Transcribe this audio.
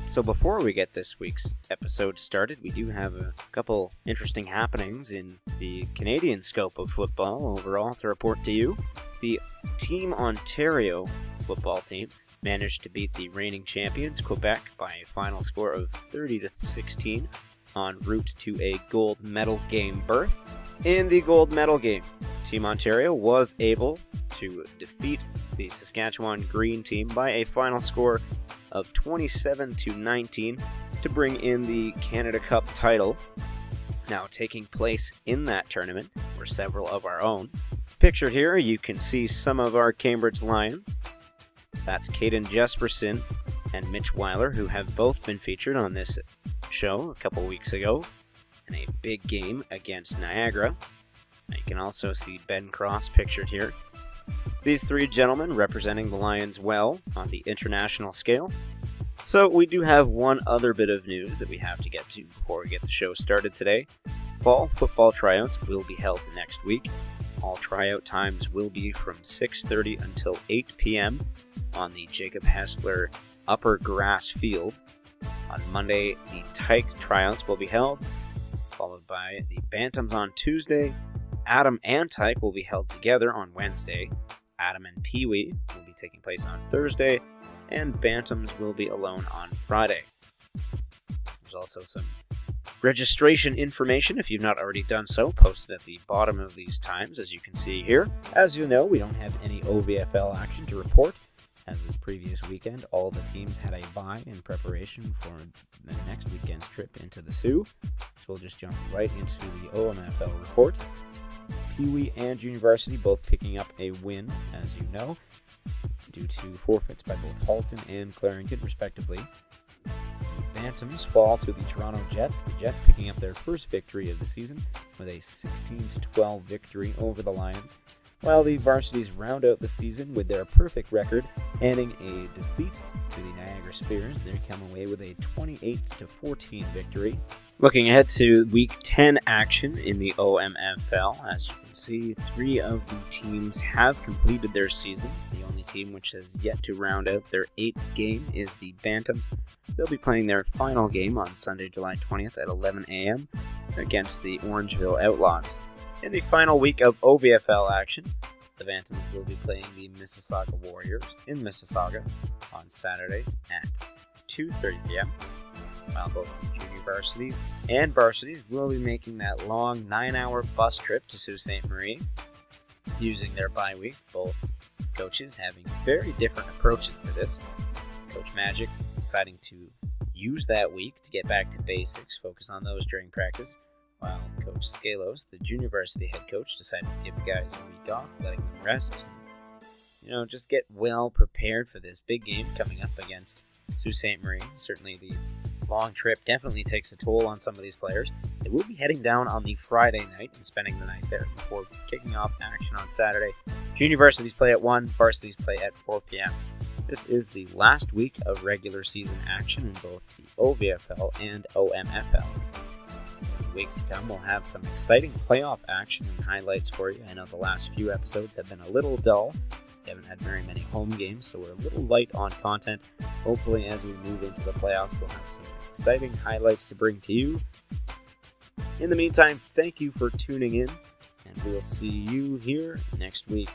So before we get this week's episode started, we do have a couple interesting happenings in the Canadian scope of football overall to report to you. The Team Ontario football team managed to beat the reigning champions, Quebec, by a final score of 30-16 en route to a gold medal game berth. In the gold medal game, Team Ontario was able to defeat the Saskatchewan Green team by a final score of 27-19 to bring in the Canada Cup title. Now taking place in that tournament were several of our own. Pictured here, you can see some of our Cambridge Lions. That's Caden Jesperson and Mitch Weiler, who have both been featured on this show a couple weeks ago in a big game against Niagara. Now you can also see Ben Cross pictured here. These three gentlemen representing the Lions well on the international scale. So we do have one other bit of news that we have to get to before we get the show started today. Fall football tryouts will be held next week. All tryout times will be from 6:30 until 8 p.m. on the Jacob Hessler Upper Grass Field. On Monday, the Tyke tryouts will be held, followed by the Bantams on Tuesday. Adam and Tyke will be held together on Wednesday. Adam and Pee-wee will be taking place on Thursday, and Bantams will be alone on Friday. There's also some registration information, if you've not already done so, posted at the bottom of these times, as you can see here. As you know, we don't have any OVFL action to report. As this previous weekend, all the teams had a bye in preparation for the next weekend's trip into the Sioux. So we'll just jump right into the OMFL report. Pee-wee and Junior Varsity both picking up a win, as you know, due to forfeits by both Halton and Clarendon, respectively. The Bantams fall to the Toronto Jets, the Jets picking up their first victory of the season with a 16-12 victory over the Lions, while the Varsities round out the season with their perfect record, handing a defeat to the Niagara Spears. They come away with a 28-14 victory. Looking ahead to Week 10 action in the OMFL, as you can see, 3 of the teams have completed their seasons. The only team which has yet to round out their 8th game is the Bantams. They'll be playing their final game on Sunday, July 20th at 11 a.m. against the Orangeville Outlaws. In the final week of OVFL action, the Bantams will be playing the Mississauga Warriors in Mississauga on Saturday at 2:30 p.m., while both the junior varsities and varsities will be making that long 9-hour bus trip to Sault Ste. Marie using their bye week, both coaches having very different approaches to this. Coach Magic deciding to use that week to get back to basics, focus on those during practice, while Coach Scalos, the junior varsity head coach, decided to give the guys a week off, letting them rest. Just get well prepared for this big game coming up against Sault Ste. Marie. Certainly the long trip definitely takes a toll on some of these players. They will be heading down on the Friday night and spending the night there before kicking off action on Saturday. Junior varsities play at 1, varsities play at 4 p.m. This is the last week of regular season action in both the OVFL and OMFL. So in the weeks to come, we'll have some exciting playoff action and highlights for you. I know the last few episodes have been a little dull. We haven't had very many home games, so we're a little light on content. Hopefully, as we move into the playoffs, we'll have some exciting highlights to bring to you. In the meantime, thank you for tuning in, and we'll see you here next week.